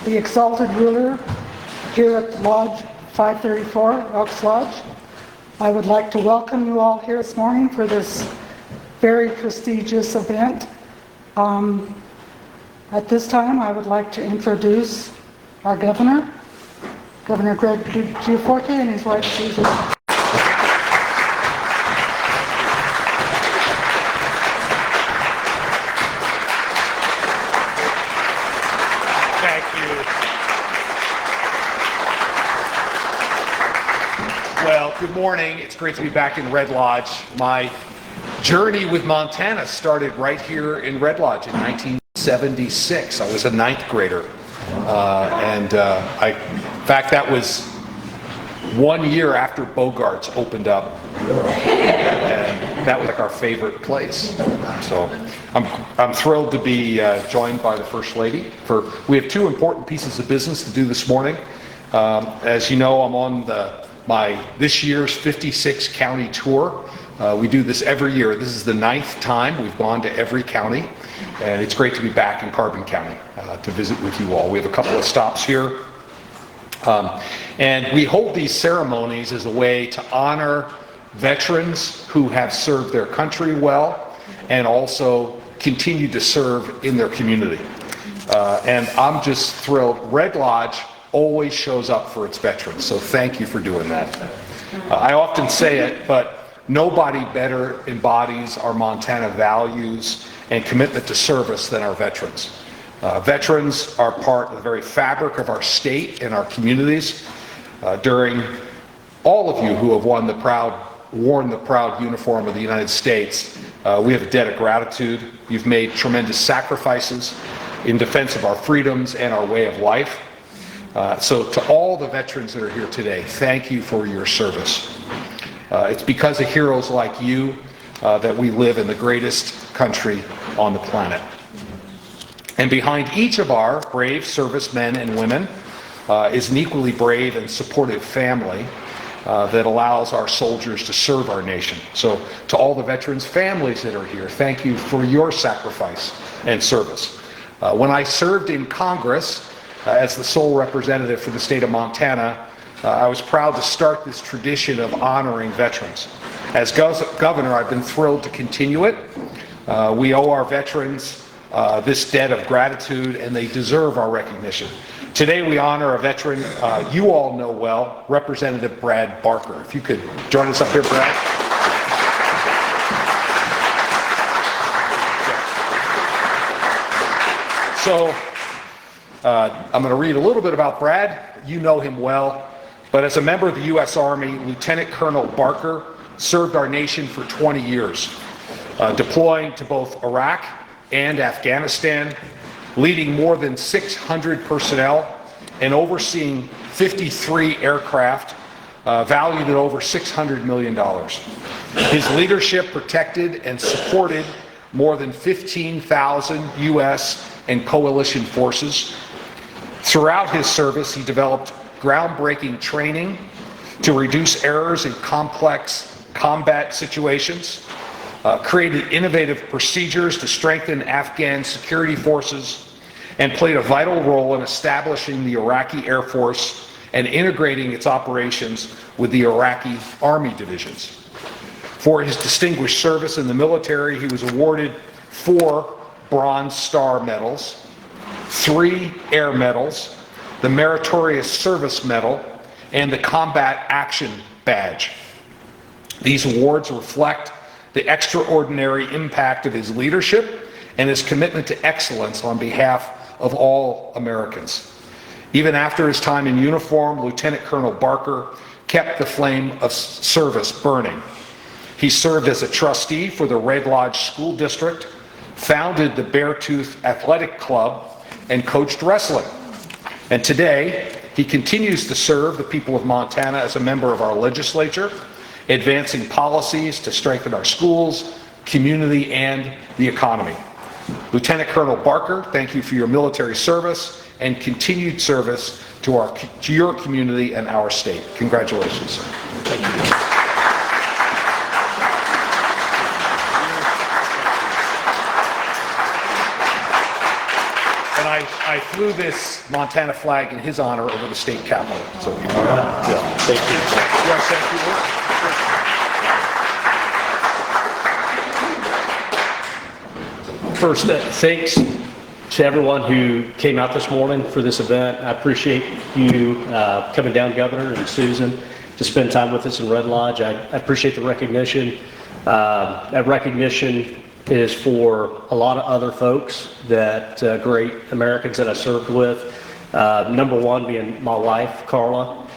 the exalted ruler here at Lodge 534, Elks Lodge. I would like to welcome you all here this morning for this very prestigious event. At this time, I would like to introduce our Governor Greg Gianforte, and his wife Susan. Thank you. Well, good morning. It's great to be back in Red Lodge. My journey with Montana started right here in Red Lodge in 1976. I was a ninth grader. In fact, that was 1 year after Bogarts opened up. And that was like our favorite place. So I'm thrilled to be joined by the First Lady. We have two important pieces of business to do this morning. As you know, I'm on this year's 56 county tour. We do this every year. This is the 9th time we've gone to every county, and it's great to be back in Carbon County to visit with you all. We have a couple of stops here, and we hold these ceremonies as a way to honor veterans who have served their country well and also continue to serve in their community. And I'm just thrilled. Red Lodge always shows up for its veterans, so thank you for doing that. I often say it, but nobody better embodies our Montana values and commitment to service than our veterans. Veterans are part of the very fabric of our state and our communities. During all of you who have worn the proud uniform of the United States, we have a debt of gratitude. You've made tremendous sacrifices in defense of our freedoms and our way of life. So to all the veterans that are here today, thank you for your service. It's because of heroes like you that we live in the greatest country on the planet. And behind each of our brave servicemen and women is an equally brave and supportive family that allows our soldiers to serve our nation. So to all the veterans' families that are here, thank you for your sacrifice and service. When I served in Congress as the sole representative for the state of Montana, I was proud to start this tradition of honoring veterans. As governor, I've been thrilled to continue it. We owe our veterans this debt of gratitude, and they deserve our recognition. Today we honor a veteran you all know well, Representative Brad Barker. If you could join us up here, Brad. So I'm going to read a little bit about Brad. You know him well. But as a member of the U.S. Army, Lieutenant Colonel Barker served our nation for 20 years, deploying to both Iraq and Afghanistan, leading more than 600 personnel and overseeing 53 aircraft valued at over $600 million. His leadership protected and supported more than 15,000 U.S. and coalition forces. Throughout his service, he developed groundbreaking training to reduce errors in complex combat situations, created innovative procedures to strengthen Afghan security forces, and played a vital role in establishing the Iraqi Air Force and integrating its operations with the Iraqi Army divisions. For his distinguished service in the military, he was awarded 4 Bronze Star medals, 3 Air Medals, the Meritorious Service Medal, and the Combat Action Badge. These awards reflect the extraordinary impact of his leadership and his commitment to excellence on behalf of all Americans. Even after his time in uniform, Lieutenant Colonel Barker kept the flame of service burning. He served as a trustee for the Red Lodge School District, founded the Beartooth Athletic Club, and coached wrestling. And today, he continues to serve the people of Montana as a member of our legislature, advancing policies to strengthen our schools, community, and the economy. Lieutenant Colonel Barker, thank you for your military service and continued service to your community and our state. Congratulations, sir. Thank you. And I flew this Montana flag in his honor over the state capitol. So, Yeah, thank you. you want to say a few words? First, thanks to everyone who came out this morning for this event. I appreciate you coming down, Governor and Susan, to spend time with us in Red Lodge. I appreciate the recognition. That recognition is for a lot of other folks, that great Americans that I served with. Number one being my wife, Carla,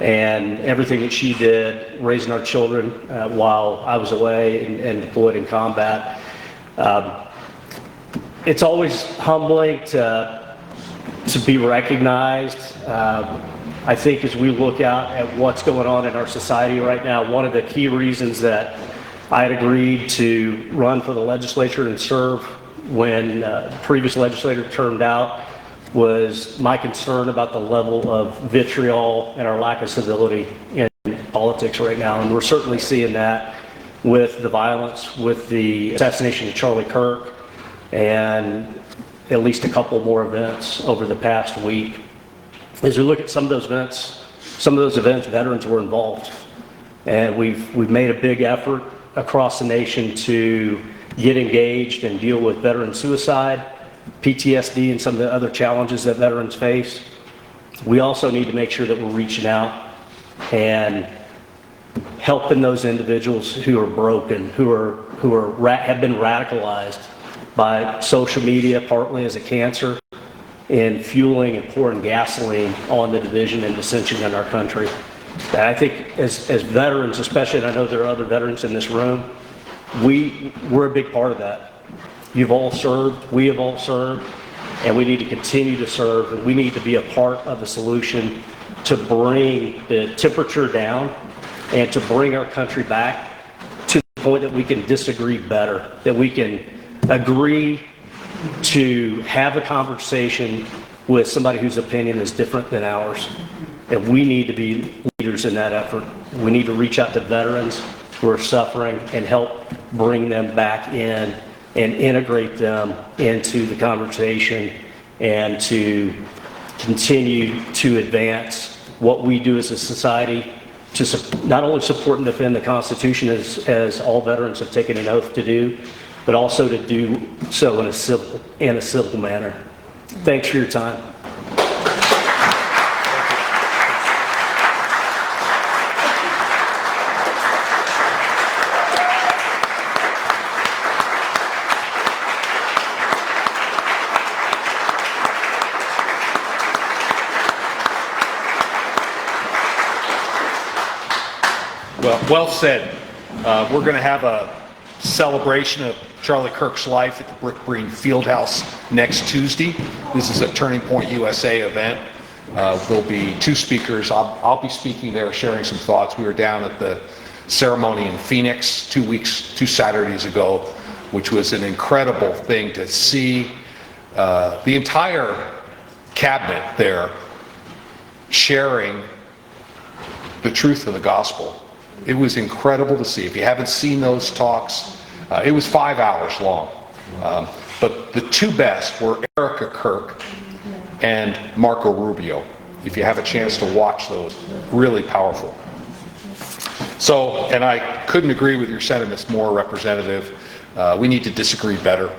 and everything that she did raising our children while I was away and deployed in combat. It's always humbling to be recognized. I think as we look out at what's going on in our society right now, one of the key reasons that I had agreed to run for the legislature and serve when the previous legislature turned out was my concern about the level of vitriol and our lack of civility in politics right now. And we're certainly seeing that with the violence, with the assassination of Charlie Kirk, and at least a couple more events over the past week. As we look at some of those events, veterans were involved. And we've made a big effort across the nation to get engaged and deal with veteran suicide, PTSD, and some of the other challenges that veterans face. We also need to make sure that we're reaching out and helping those individuals who are broken, who have been radicalized by social media, partly as a cancer, in fueling and pouring gasoline on the division and dissension in our country. And I think as veterans, especially, and I know there are other veterans in this room, we're a big part of that. You've all served, we have all served, and we need to continue to serve, and we need to be a part of the solution to bring the temperature down and to bring our country back to the point that we can disagree better, that we can agree to have a conversation with somebody whose opinion is different than ours. And we need to be leaders in that effort. We need to reach out to veterans who are suffering and help bring them back in and integrate them into the conversation, and to continue to advance what we do as a society to not only support and defend the Constitution as all veterans have taken an oath to do, but also to do so in a civil manner. Thanks for your time. Well said. We're going to have a celebration of Charlie Kirk's life at the Brick Green Fieldhouse next Tuesday. This is a Turning Point USA event. There'll be two speakers. I'll be speaking there, sharing some thoughts. We were down at the ceremony in Phoenix 2 Saturdays ago, which was an incredible thing to see the entire cabinet there sharing the truth of the gospel. It was incredible to see. If you haven't seen those talks, it was 5 hours long. But the two best were Erica Kirk and Marco Rubio. If you have a chance to watch those, really powerful. So, and I couldn't agree with your sentiments more, Representative. We need to disagree better.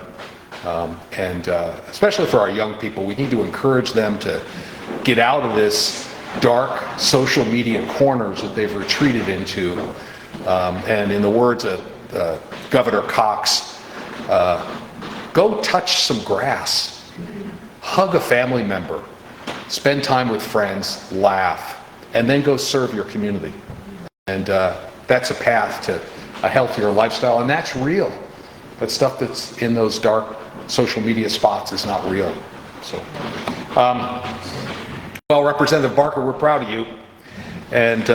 And especially for our young people, we need to encourage them to get out of this dark social media corners that they've retreated into. And in the words of Governor Cox, go touch some grass, hug a family member, spend time with friends, laugh, and then go serve your community. And that's a path to a healthier lifestyle, and that's real. But stuff that's in those dark social media spots is not real. So, well, Representative Barker, we're proud of you, and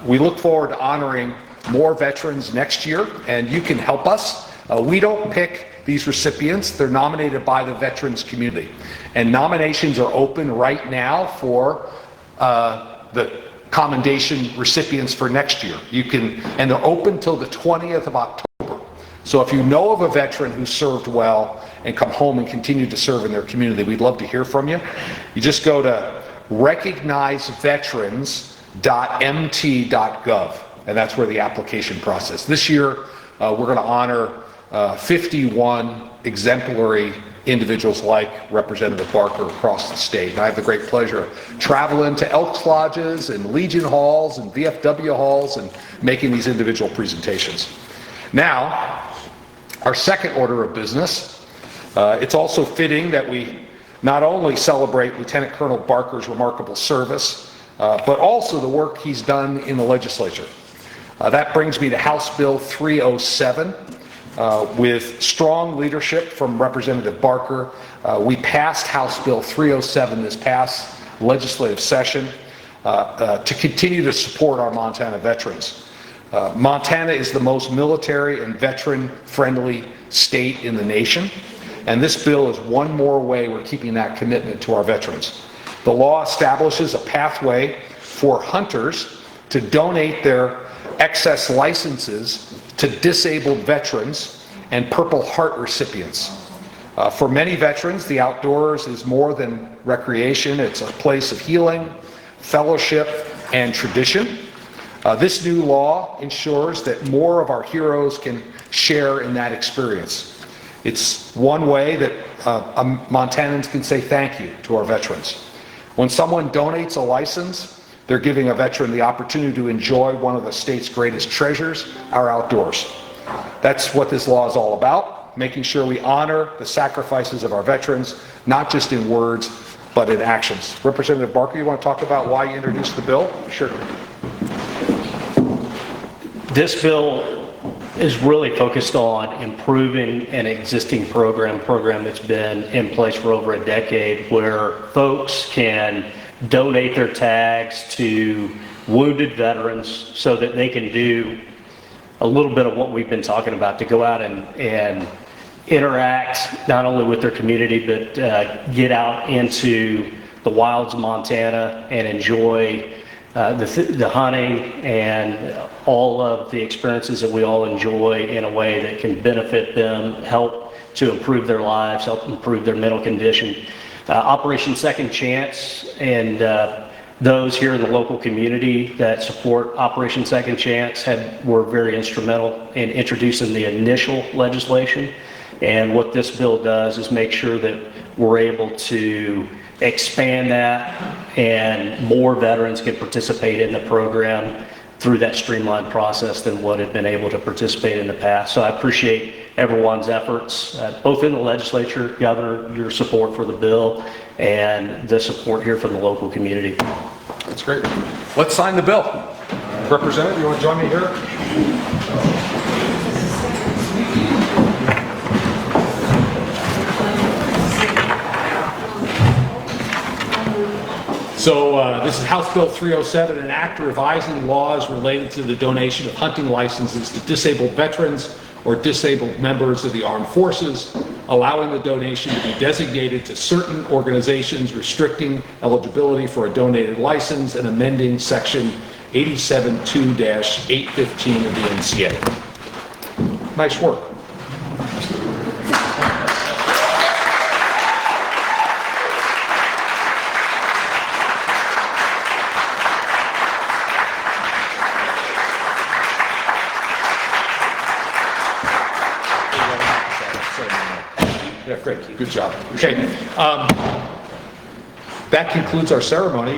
we look forward to honoring more veterans next year, and you can help us. We don't pick these recipients. They're nominated by the veterans community, and nominations are open right now for the commendation recipients for next year. You can, and they're open till the 20th of October. So if you know of a veteran who served well and come home and continue to serve in their community. We'd love to hear from you. You just go to recognizeveterans.mt.gov, and that's where the application process. This year, we're going to honor 51 exemplary individuals like Representative Barker across the state. And I have the great pleasure of traveling to Elks Lodges and Legion Halls and VFW Halls and making these individual presentations. Now, our second order of business, it's also fitting that we not only celebrate Lieutenant Colonel Barker's remarkable service, but also the work he's done in the legislature. That brings me to House Bill 307. With strong leadership from Representative Barker, we passed House Bill 307 this past legislative session to continue to support our Montana veterans. Montana is the most military and veteran-friendly state in the nation, and this bill is one more way we're keeping that commitment to our veterans. The law establishes a pathway for hunters to donate their excess licenses to disabled veterans and Purple Heart recipients. For many veterans, the outdoors is more than recreation. It's a place of healing, fellowship, and tradition. This new law ensures that more of our heroes can share in that experience. It's one way that Montanans can say thank you to our veterans. When someone donates a license, they're giving a veteran the opportunity to enjoy one of the state's greatest treasures, our outdoors. That's what this law is all about, making sure we honor the sacrifices of our veterans, not just in words, but in actions. Representative Barker, you want to talk about why you introduced the bill? Sure. This bill is really focused on improving an existing program that's been in place for over a decade, where folks can donate their tags to wounded veterans so that they can do a little bit of what we've been talking about, to go out and interact not only with their community, but get out into the wilds of Montana and enjoy the hunting and all of the experiences that we all enjoy in a way that can benefit them, help to improve their lives, help improve their mental condition. Operation Second Chance and those here in the local community that support Operation Second Chance were very instrumental in introducing the initial legislation. And what this bill does is make sure that we're able to expand that and more veterans can participate in the program through that streamlined process than what had been able to participate in the past. So I appreciate everyone's efforts, both in the legislature, Governor, your support for the bill, and the support here from the local community. That's great. Let's sign the bill. Representative, you want to join me here? So this is House Bill 307, an act revising laws related to the donation of hunting licenses to disabled veterans or disabled members of the armed forces, allowing the donation to be designated to certain organizations, restricting eligibility for a donated license, and amending Section 872-815 of the NCA. Nice work. Yeah, great. Good job. Okay. That concludes our ceremony.